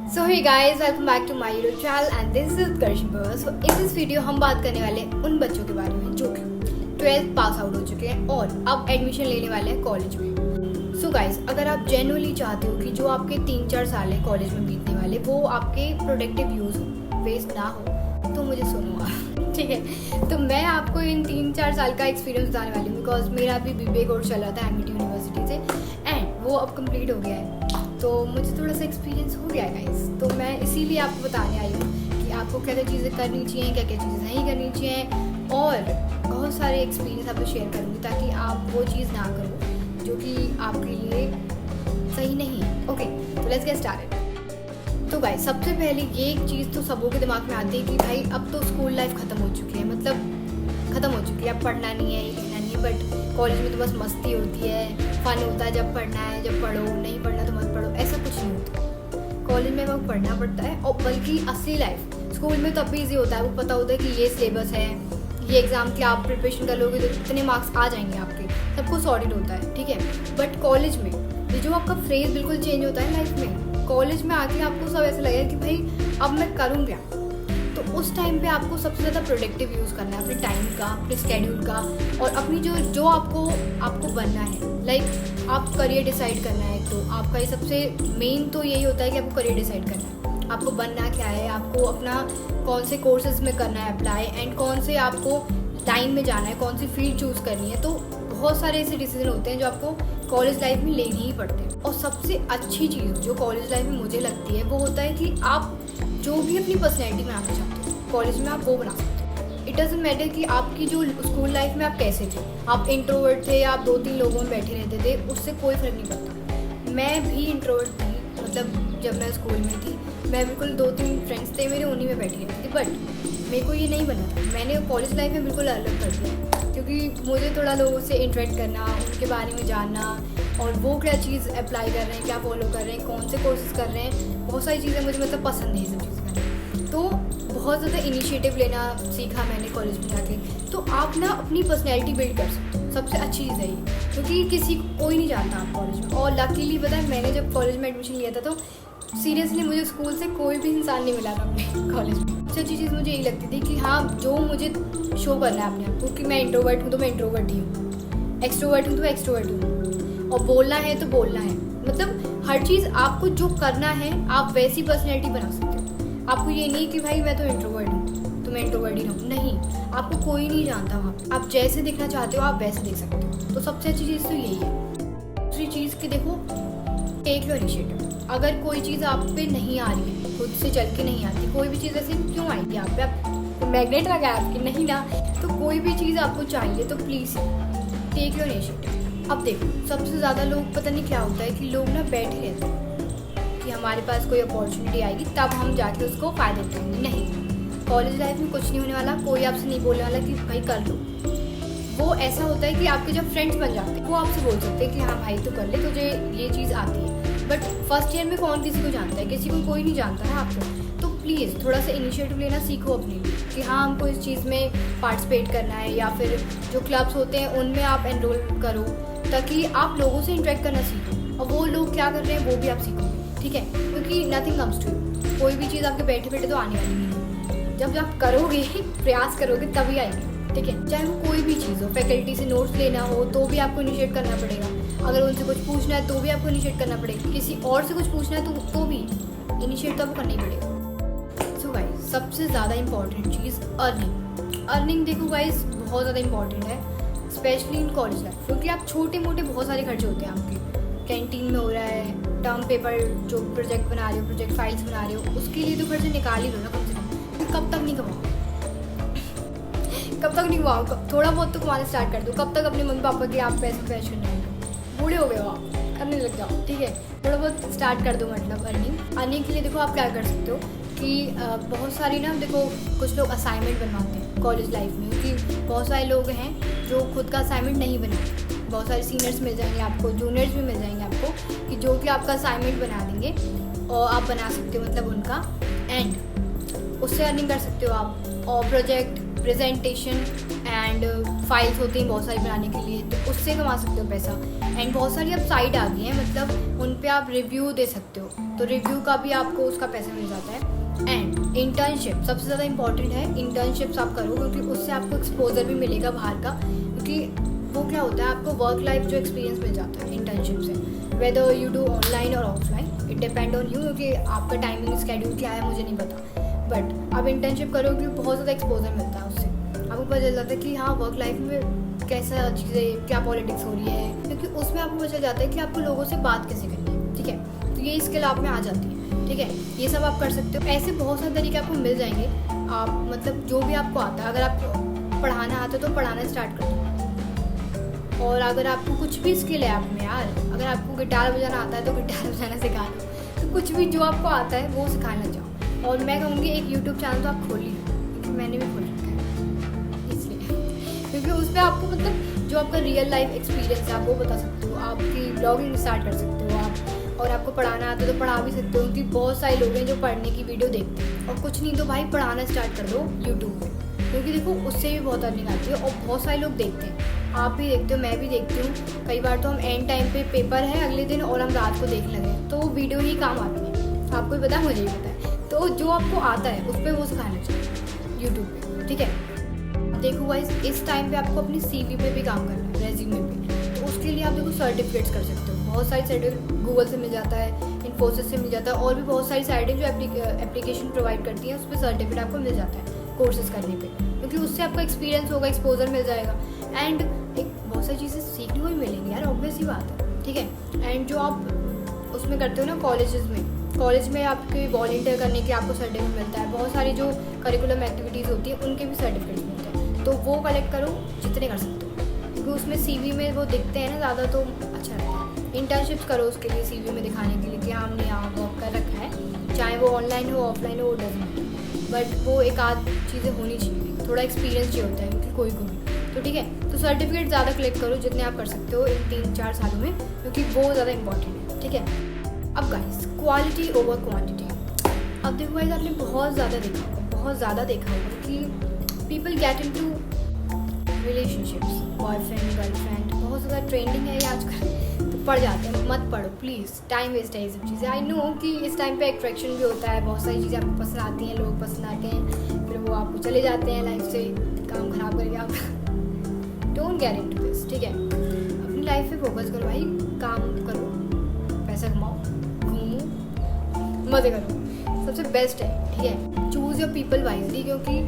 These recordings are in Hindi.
So hey guys, welcome back to my YouTube channel and this is Karishma. So in this video हम बात करने वाले हैं उन बच्चों के बारे में जो कि 12th पास आउट हो चुके हैं और अब एडमिशन लेने वाले हैं कॉलेज में। सो गाइस, अगर आप जेन्युइनली चाहते हो कि जो आपके 3-4 साल है कॉलेज में बीतने वाले वो आपके प्रोडक्टिव यूज हो, वेस्ट ना हो, तो मुझे सुनो आप, ठीक है। तो मैं आपको इन 3-4 साल का एक्सपीरियंस बताने वाली हूँ बिकॉज मेरा भी BBA कोर्स चल रहा था एमआईटी यूनिवर्सिटी से एंड वो अब कंप्लीट हो गया है, तो मुझे थोड़ा सा एक्सपीरियंस हो गया है गाइस। तो मैं इसीलिए आपको बताने आई हूँ कि आपको क्या क्या चीज़ें करनी चाहिए, क्या क्या चीज़ें नहीं करनी चाहिए और बहुत सारे एक्सपीरियंस आपको शेयर करूँगी ताकि आप वो चीज़ ना करो जो कि आपके लिए सही नहीं है। ओके, तो लेट्स गेट स्टार्टेड। तो गाइस, सबसे पहले ये एक चीज़ तो सबों के दिमाग में आती है कि भाई अब तो स्कूल लाइफ ख़त्म हो चुकी है, मतलब ख़त्म हो चुकी है, अब पढ़ना नहीं है, लिखना नहीं है। बट कॉलेज में तो बस मस्ती होती है, फन होता है, जब पढ़ना है जब पढ़ो, नहीं पढ़ना तो मत पढ़ो, ऐसा कुछ नहीं होता। कॉलेज में वो पढ़ना पड़ता है और बल्कि असली लाइफ स्कूल में तो अब भी ईजी होता है, वो पता होता है कि ये सिलेबस है, ये एग्ज़ाम के आप प्रिपरेशन कर लोगे तो इतने मार्क्स आ जाएंगे आपके, सब कुछ सॉर्टेड होता है, ठीक है। बट कॉलेज में ये जो आपका फ्रेज बिल्कुल चेंज होता है लाइफ में, कॉलेज में आके आपको सब ऐसा लगेगा कि भाई अब मैं करूँ क्या। तो उस टाइम पे आपको सबसे ज़्यादा प्रोडक्टिव यूज़ करना है अपने टाइम का, अपने स्केड्यूल का और अपनी जो आपको बनना है। लाइक आप करियर डिसाइड करना है, तो आपका ये सबसे मेन तो यही होता है कि आपको करियर डिसाइड करना है, आपको बनना क्या है, आपको अपना कौन से कोर्सेज में करना है अप्लाई एंड कौन से आपको लाइन में जाना है, कौन सी फील्ड चूज़ करनी है। तो बहुत सारे ऐसे डिसीजन होते हैं जो आपको कॉलेज लाइफ में लेने ही पड़ते हैं। और सबसे अच्छी चीज़ जो कॉलेज लाइफ में मुझे लगती है वो होता है कि आप जो भी अपनी पर्सनैलिटी बनाना चाहते हो कॉलेज में आप वो बना सकते हो। इट डजंट मैटर कि आपकी जो स्कूल लाइफ में आप कैसे थे, आप इंट्रोवर्ट थे या आप 2-3 लोगों में बैठे रहते थे, उससे कोई फ़र्क नहीं पड़ता। मैं भी इंट्रोवर्ट थी, मतलब जब मैं स्कूल में थी मैं बिल्कुल 2-3 फ्रेंड्स थे मेरे, उन्हीं में बैठी रहती थी। बट मेरे को ये नहीं बना था, मैंने कॉलेज लाइफ में बिल्कुल अलग कर दिया क्योंकि मुझे थोड़ा लोगों से इंटरेक्ट करना, उनके बारे में जानना और वो क्या चीज़ अप्लाई कर रहे हैं, क्या फॉलो कर रहे हैं, कौन से कोर्सेज कर रहे हैं, बहुत सारी चीज़ें मुझे मतलब पसंद है ये सब चीज़ें करना। तो बहुत ज़्यादा इनिशिएटिव लेना सीखा मैंने कॉलेज में जाके। तो आप ना अपनी पर्सनैलिटी बिल्ड कर सकते हो, सबसे अच्छी चीज़ है ये, क्योंकि किसी को कोई नहीं जानता आप कॉलेज में। और लकीली पता है मैंने जब कॉलेज में एडमिशन लिया था तो सीरियसली मुझे स्कूल से कोई भी इंसान नहीं मिला था अपने कॉलेज में। सबसे अच्छी चीज़ मुझे यही लगती थी कि हाँ, जो मुझे शो करना है अपने आप को कि मैं इंट्रोवर्ट हूँ तो मैं इंट्रोवर्ट ही हूँ, एक्सट्रोवर्ट हूँ तो एक्सट्रोवर्ट हूँ, और बोलना है तो बोलना है। मतलब हर चीज़ आपको जो करना है आप वैसी पर्सनैलिटी बना सकते हो। आपको ये नहीं कि भाई मैं तो इंट्रोवर्ट हूँ तो मैं इंट्रोवर्ट ही रहूँ, नहीं, आपको कोई नहीं जानता वहाँ। आप जैसे दिखना चाहते हो आप वैसे देख सकते हो। तो सबसे अच्छी चीज़ तो यही है। दूसरी चीज़ कि देखो, टेक योर इनिशिएटिव। अगर कोई चीज़ आप पे नहीं आ रही है, खुद से चल के नहीं आती, कोई भी चीज़ ऐसे क्यों आएगी आप पे, आप मैग्नेट लगा है आपकी, नहीं ना। तो कोई भी चीज़ आपको चाहिए तो प्लीज़ टेक योर इनिशिएटिव। अब देखो, सबसे ज़्यादा लोग पता नहीं क्या होता है कि लोग ना बैठे रहते हैं कि हमारे पास कोई अपॉर्चुनिटी आएगी तब हम जाके उसको फ़ायदा उठाएंगे। नहीं, कॉलेज लाइफ में कुछ नहीं होने वाला, कोई आपसे नहीं बोलने वाला कि भाई कर लो। वो ऐसा होता है कि आपके जब फ्रेंड्स बन जाते हैं वो आपसे बोल सकते हैं कि हाँ भाई तू कर ले, तुझे ये चीज़ आती है। बट फर्स्ट ईयर में कौन किसी को जानता है, किसी को कोई नहीं जानता है आपको। तो प्लीज़ थोड़ा सा इनिशिएटिव लेना सीखो अपने लिए कि हाँ हमको इस चीज़ में पार्टिसिपेट करना है, या फिर जो क्लब्स होते हैं उनमें आप एनरोल करो ताकि आप लोगों से इंटरेक्ट करना सीखो और वो लोग क्या कर रहे हैं वो भी आप सीखोगे, ठीक है। क्योंकि नथिंग कम्स टू यू, कोई भी चीज़ आपके बैठे बैठे तो आने वाली नहीं है। जब आप करोगे प्रयास करोगे तभी आएगी, ठीक है। चाहे वो कोई भी चीज़ हो, फैकल्टी से नोट्स लेना हो तो भी आपको इनिशिएट करना पड़ेगा, अगर उनसे कुछ पूछना है तो भी आपको इनिशिएट करना पड़ेगा, किसी और से कुछ पूछना है तो भी इनिशिएट तो आपको करना ही पड़ेगा। सो गाइस, सबसे ज़्यादा इंपॉर्टेंट चीज़ अर्निंग देखो गाइस, बहुत ज़्यादा इंपॉर्टेंट है स्पेशली इन कॉलेज लाइफ, क्योंकि आप छोटे मोटे बहुत सारे खर्चे होते हैं आपके, कैंटीन में हो रहा है, टर्म पेपर जो प्रोजेक्ट बना रहे हो, प्रोजेक्ट फाइल्स बना रहे हो, उसके लिए तो खर्चे निकाल ही लो ना कम से कम। कब तक नहीं कमाओ, कब तक नहीं कमाओ, थोड़ा बहुत तो कमाना स्टार्ट कर दो। कब तक अपने मम्मी पापा के आप पैसे पैसे नहीं आएंगे, बूढ़े हो गए हो आप, करने लग जाओ, ठीक है। थोड़ा बहुत स्टार्ट कर दो, मतलब अर्निंग के लिए देखो आप क्या कर सकते हो कि बहुत सारी ना, देखो कुछ लोग असाइनमेंट बनवाते हैं कॉलेज लाइफ में, क्योंकि बहुत सारे लोग हैं जो खुद का असाइनमेंट नहीं बनाते। बहुत सारे सीनियर्स मिल जाएंगे आपको, जूनियर्स भी मिल जाएंगे आपको कि जो कि आपका असाइनमेंट बना देंगे और आप बना सकते हो मतलब उनका, एंड उससे अर्निंग कर सकते हो आप। और प्रोजेक्ट, प्रेजेंटेशन एंड फाइल्स होती हैं बहुत सारी बनाने के लिए, तो उससे कमा सकते हो पैसा। एंड बहुत सारी अब साइट आ गई हैं, मतलब उन पे आप रिव्यू दे सकते हो, तो रिव्यू का भी आपको उसका पैसा मिल जाता है। एंड इंटर्नशिप सबसे ज़्यादा इंपॉर्टेंट है, इंटर्नशिप्स आप करो क्योंकि उससे आपको एक्सपोजर भी मिलेगा बाहर का, क्योंकि वो क्या होता है आपको वर्क लाइफ जो एक्सपीरियंस मिल जाता है इंटर्नशिप से, वेदर यू डू ऑनलाइन और offline, it depend on you, क्योंकि आपका टाइमिंग स्केड्यूल क्या है मुझे नहीं पता, बट आप इंटर्नशिप करो क्योंकि बहुत ज़्यादा एक्सपोजर मिलता है उससे, आपको पता चल जाता है कि हाँ वर्क लाइफ में कैसा चीज़ें, क्या पॉलिटिक्स हो रही है, क्योंकि उसमें आपको पता चल जाता है कि आपको लोगों से बात कैसे करनी है, ठीक है, तो ये स्किल आप में आ जाती है, ठीक है, ये सब आप कर सकते हो। ऐसे बहुत सारे तरीके आपको मिल जाएंगे, आप मतलब जो भी आपको आता है, अगर आपको पढ़ाना आता है तो पढ़ाना स्टार्ट कर दो, और अगर आपको कुछ भी स्किल है आप में यार, अगर आपको गिटार बजाना आता है तो गिटार बजाना सिखा दो, तो कुछ भी जो आपको आता है वो सिखाना चाहो। और मैं कहूँगी एक यूट्यूब चैनल तो आप खोल ही लो, क्योंकि मैंने भी खोल रखा है इसलिए, क्योंकि उसमें आपको मतलब जो आपका रियल लाइफ एक्सपीरियंस है आप वो बता सकते हो, आपकी ब्लॉगिंग स्टार्ट कर सकते हो आप, और आपको पढ़ाना आता है तो पढ़ा भी सकते हो, क्योंकि बहुत सारे लोग हैं जो पढ़ने की वीडियो देखते हैं, और कुछ नहीं तो भाई पढ़ाना स्टार्ट कर दो यूट्यूब पे, क्योंकि देखो उससे भी बहुत अर्निंग आती है और बहुत सारे लोग देखते हैं, आप भी देखते हो, मैं भी देखती हूँ, कई बार तो हम एंड टाइम पे पेपर है अगले दिन और हम रात को देखने लगे, तो वो वीडियो ही काम आती है, आपको भी पता है मुझे भी पता है, तो जो आपको आता है उस पर वो सिखाना चाहिए यूट्यूब पे, ठीक है। देखो गाइस इस टाइम पे आपको अपनी CV पे भी काम करना है, रेज्यूमे पे, तो उसके लिए आप देखो सर्टिफिकेट्स कर सकते हो, बहुत सारी सर्टिफिकेट गूगल से मिल जाता है, इन्फोसिस से मिल जाता है, और भी बहुत सारी साइटें जो एप्लीकेशन प्रोवाइड करती हैं उस पर सर्टिफिकेट आपको मिल जाता है कोर्सेज करने पे, क्योंकि उससे आपका एक्सपीरियंस होगा, एक्सपोजर मिल जाएगा, एंड एक बहुत सारी चीज़ें सीखने को भी मिलेंगी यार, ऑब्वियस ही बात है, ठीक है। एंड जो आप उसमें करते हो ना कॉलेज में आपके वॉलंटियर करने के आपको सर्टिफिकेट मिलता है, बहुत सारी जो करिकुलम एक्टिविटीज़ होती है उनके भी सर्टिफिकेट मिलते हैं, तो वो कलेक्ट करो जितने कर सकते हो, क्योंकि उसमें CV में वो दिखते हैं ना ज़्यादा, तो अच्छा रहता है। इंटर्नशिप्स करो उसके लिए CV में दिखाने के लिए कि हाँ हमने यहाँ वर्क कर रखा है, चाहे वो ऑनलाइन हो ऑफलाइन हो वो डजंट, बट वो एक आध चीज़ें होनी चाहिए, थोड़ा एक्सपीरियंस चाहिए होता है क्योंकि कोई को भी, तो ठीक है, तो सर्टिफिकेट ज़्यादा कलेक्ट करो जितने आप कर सकते हो इन 3-4 सालों में, क्योंकि वो ज़्यादा इंपॉर्टेंट है, ठीक है। अब गाइस क्वालिटी ओवर क्वांटिटी, अब देखो गाइस आपने बहुत ज़्यादा देखा होगा कि people get into relationships, boyfriend girlfriend, बहुत ज़्यादा ट्रेंडिंग है ये आजकल, तो पढ़ जाते हैं, मत पढ़ो प्लीज़, टाइम वेस्ट है ये सब चीज़ें। आई नो कि इस टाइम पे अट्रैक्शन भी होता है, बहुत सारी चीज़ें आपको पसंद आती हैं, लोग पसंद आते हैं, फिर वो आपको चले जाते हैं लाइफ से, काम खराब करके आप डोंट गेट इनटू दिस, ठीक है, अपनी लाइफ पे फोकस करो भाई, काम करो, पैसा कमाओ, घूमो, मज़े करो, सबसे बेस्ट है, ठीक है। चूज़ योर पीपल वाइजली, क्योंकि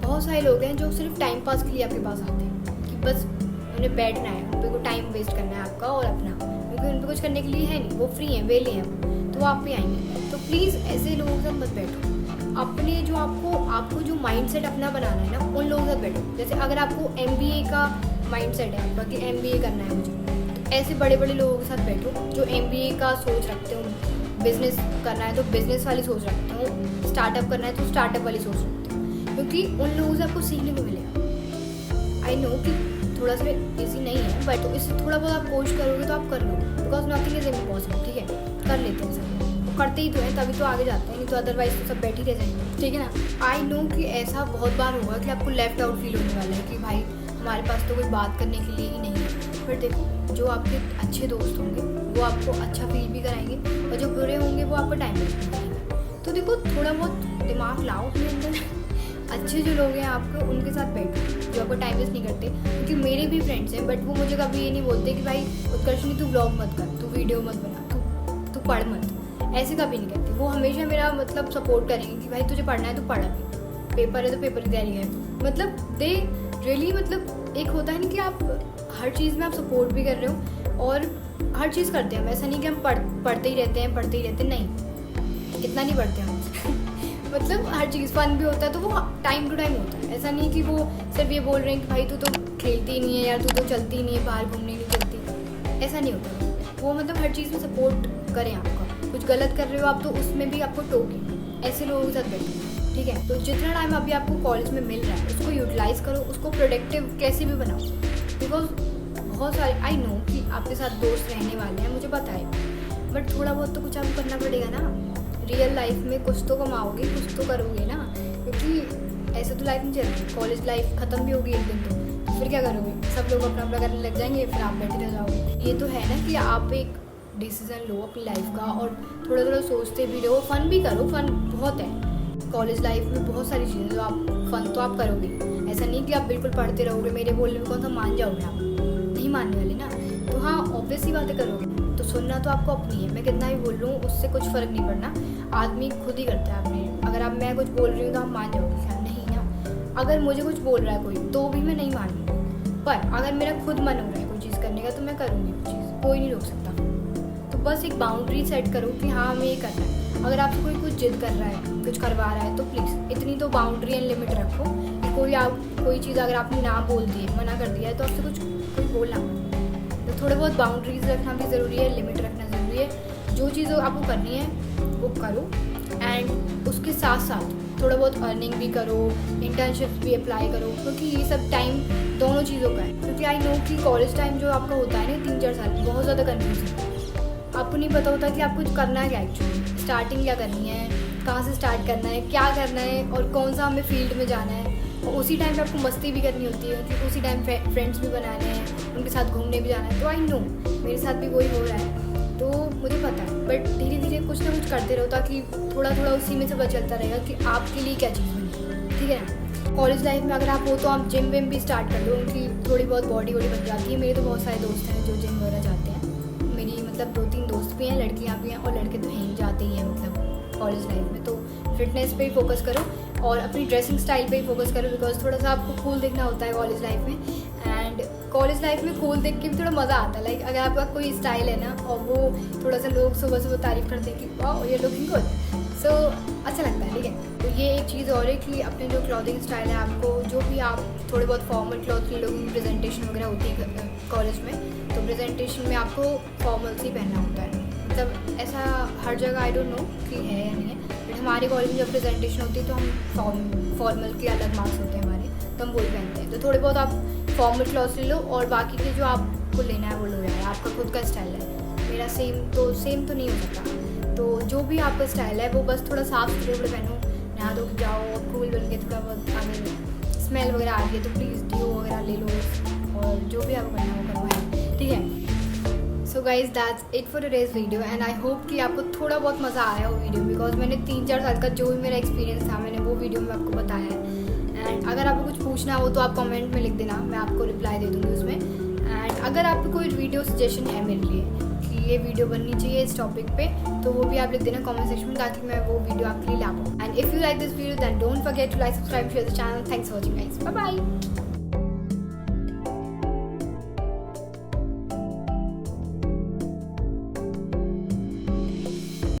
बहुत सारे लोग हैं जो सिर्फ टाइम पास के लिए आपके पास आते हैं कि बस उन्हें बैठना है, उन पर को टाइम वेस्ट करना है आपका और अपना, क्योंकि उन पर कुछ करने के लिए है नहीं, वो फ्री हैं, वेले हैं, तो वो आप पे आएंगे, तो प्लीज़ ऐसे लोगों के साथ मत बैठो, अपने जो आपको जो माइंडसेट अपना बनाना है ना उन लोगों के साथ बैठो। जैसे अगर आपको MBA का माइंडसेट है आपका कि MBA करना है मुझे, तो ऐसे बड़े बड़े लोगों के साथ बैठो जो MBA का सोच रखते हो, बिजनेस करना है तो बिजनेस वाली सोच रखते हो, स्टार्टअप करना है तो स्टार्टअप वाली सोच रखते हो, क्योंकि उन लोगों से आपको सीखने को मिलेगा। आई नो कि थोड़ा सा ईजी नहीं है, बट तो इससे थोड़ा बहुत आप कोशिश करोगे तो आप कर लो, बिकॉज नथिंग इज इम्पॉसिबल, ठीक है, कर लेते हैं सब, वो करते ही तो हैं तभी तो आगे जाते हैं, नहीं तो अदरवाइज तो सब बैठ ही रह जाएंगे, ठीक है ना। आई नो कि ऐसा बहुत बार होगा कि आपको लेफ्ट आउट फील होने वाला है कि भाई हमारे पास तो कोई बात करने के लिए ही नहीं है, पर देखो जो आपके अच्छे दोस्त होंगे वो आपको अच्छा फील भी कराएंगे, और जो बुरे होंगे वो आपको टाइम वेस्ट कराएंगे, तो देखो थोड़ा बहुत दिमाग लाओ अपने अंदर, अच्छे जो लोग हैं आपको उनके साथ बैठो जो आपको टाइम वेस्ट नहीं करते, क्योंकि मेरे भी फ्रेंड्स हैं, बट वो मुझे कभी ये नहीं बोलते कि भाई उत्कर्षणी तू ब्लॉग मत कर, तू वीडियो मत बना, तू पढ़ मत, ऐसे कभी नहीं कहते, वो हमेशा मेरा मतलब सपोर्ट करेंगे कि भाई तुझे पढ़ना है तो पढ़, अभी पेपर है तो पेपर की तैयारी है, मतलब दे रियली, मतलब एक होता है ना कि आप हर चीज़ में आप सपोर्ट भी कर रहे हो और हर चीज़ करते हैं, ऐसा नहीं कि हम पढ़ते ही रहते हैं, नहीं, इतना नहीं पढ़ते हम मतलब हर चीज़ फन भी होता है, तो वो टाइम टू टाइम होता है, ऐसा नहीं कि वो सिर्फ ये बोल रहे हैं कि भाई तू तो खेलती ही नहीं है यार, तू तो चलती ही नहीं है, बाहर घूमने नहीं चलती, ऐसा नहीं होता, वो मतलब हर चीज़ में सपोर्ट करें आपका, कुछ गलत कर रहे हो आप तो उसमें भी आपको टोकें, ऐसे लोगों के साथ बैठो, ठीक है। तो जितना टाइम अभी आपको कॉलेज में मिल रहा है उसको यूटिलाइज़ करो, उसको प्रोडक्टिव कैसे भी बनाओ, बिकॉज बहुत सारे आई नो कि आपके साथ दोस्त रहने वाले हैं, मुझे पता है, बट थोड़ा बहुत तो कुछ आपको करना पड़ेगा ना, रियल लाइफ में कुछ तो कमाओगे, कुछ तो करोगे ना, क्योंकि ऐसे तो लाइफ नहीं चलती, कॉलेज लाइफ ख़त्म भी होगी एक दिन, तो फिर क्या करोगे? सब लोग अपना अपना करने लग जाएंगे, फिर आप बैठे रह जाओगे। ये तो है ना कि आप एक डिसीज़न लो अपनी लाइफ का और थोड़ा थोड़ा सोचते भी रहो, फ़न भी करो। फ़न बहुत है कॉलेज लाइफ में, बहुत सारी चीज़ें जो आप फ़न तो आप करोगे। ऐसा नहीं कि आप बिल्कुल पढ़ते रहोगे, मेरे बोलने में कौन सा मान जाओगे आप? नहीं मानने वाले ना। तो हाँ, ऑब्वियस ही बातें करोगे, तो सुनना तो आपको अपनी है। मैं कितना भी बोल रहा हूँ उससे कुछ फ़र्क नहीं पड़ना, आदमी खुद ही करता है अपने। अगर आप मैं कुछ बोल रही हूँ तो आप मान जाओगे क्या? नहीं ना। अगर मुझे कुछ बोल रहा है कोई तो भी मैं नहीं मानूंगी, पर अगर मेरा खुद मन हो रहा है कोई चीज़ करने का तो मैं करूँगी वो चीज़, कोई नहीं रोक सकता। तो बस एक बाउंड्री सेट करो कि हाँ हमें ये करना है। अगर आपसे कोई कुछ जिद कर रहा है, कुछ करवा रहा है, तो प्लीज़ इतनी तो बाउंड्री एंड लिमिट रखो कि कोई चीज़ अगर आपने ना बोल दी है, मना कर दिया है, तो आपसे कुछ कोई बोलना। तो थोड़े बहुत बाउंड्रीज रखना भी ज़रूरी है, लिमिट रखना ज़रूरी है। जो चीज़ आपको करनी है वो करो, एंड उसके साथ साथ थोड़ा बहुत अर्निंग भी करो, इंटर्नशिप भी अप्लाई करो, क्योंकि ये सब टाइम दोनों चीज़ों का है। क्योंकि आई नो कि कॉलेज टाइम जो आपका होता है ना 3-4 साल, बहुत ज़्यादा कन्फ्यूजन, आपको नहीं पता होता कि आपको करना है क्या एक्चुअली, स्टार्टिंग क्या करनी है, कहाँ से स्टार्ट करना है, क्या करना है और कौन सा हमें फील्ड में जाना है। और उसी टाइम पे आपको मस्ती भी करनी होती है, क्योंकि उसी टाइम फ्रेंड्स भी बनाने हैं, उनके साथ घूमने भी जाना है। तो आई नो मेरे साथ भी वही हो रहा है, तो मुझे पता है। बट धीरे धीरे कुछ ना कुछ करते रहो ताकि थोड़ा थोड़ा उसी में से पता चलता रहेगा कि आपके लिए क्या चीज़ बनी, ठीक है ना। कॉलेज लाइफ में अगर आप हो तो आप जिम विम भी स्टार्ट कर दो, उनकी थोड़ी बहुत बॉडी वॉडी बन जाती है। मेरे तो बहुत सारे दोस्त हैं जो जिम वगैरह जाते हैं, मेरी मतलब 2-3 दोस्त भी हैं, लड़कियाँ भी हैं, और लड़के तो हैं जाते ही हैं मतलब कॉलेज लाइफ में। तो फिटनेस पे ही फोकस करो और अपनी ड्रेसिंग स्टाइल पे ही फोकस करो, बिकॉज थोड़ा सा आपको कूल दिखना होता है कॉलेज लाइफ में। एंड कॉलेज लाइफ में कूल देख के भी थोड़ा मज़ा आता है। लाइक अगर आपका कोई स्टाइल है ना और वो थोड़ा सा लोग सुबह सुबह तारीफ करते हैं कि वाह ये लुकिंग गुड, सो अच्छा लगता है, ठीक है। तो ये एक चीज़ और है कि अपने जो क्लॉथिंग स्टाइल है, आपको जो भी आप थोड़े बहुत फॉर्मल क्लॉथ, लोगों की प्रेजेंटेशन वगैरह होती है कॉलेज में, तो प्रेजेंटेशन में आपको फॉर्मल्स ही पहनना होता है। मतलब ऐसा हर जगह आई डोंट नो कि है या नहीं है, बट हमारे कॉलेज में जब प्रेजेंटेशन होती है तो हम फॉर्मल के अलग मार्क्स होते हैं हमारे, तो हम वही पहनते हैं। तो थोड़े बहुत आप फॉर्मल क्लॉथ्स ले लो और बाकी के जो आपको लेना है वो लो यार, आपका खुद का स्टाइल है। मेरा सेम तो नहीं हो सकता। तो जो भी आपका स्टाइल है वो बस थोड़ा साफ सुथरे कपड़े पहनो, नहा धो के जाओ और कूल बन के, थोड़ा बहुत आगे स्मेल वगैरह आ रही है तो प्लीज़ डियो वगैरह ले लो और जो भी आपको करना है वो करवाएं, ठीक है। So guys that's it for today's video, and I hope कि आपको थोड़ा बहुत मज़ा आया हो वीडियो, बिकॉज मैंने 3-4 साल का जो भी मेरा एक्सपीरियंस था मैंने वो वीडियो में आपको बताया है। एंड अगर आपको कुछ पूछना हो तो आप कमेंट में लिख देना, मैं आपको रिप्लाई दे दूँगी उसमें। एंड अगर आपको कोई वीडियो सजेशन है मेरे लिए कि ये वीडियो बननी चाहिए इस टॉपिक पे, तो वो भी आप लिख देना कमेंट सेक्शन में, ताकि मैं वो वीडियो आपके लिए ला पाऊँ। And if you like this video then don't forget to like, subscribe, share the channel. Thanks for watching guys, bye bye.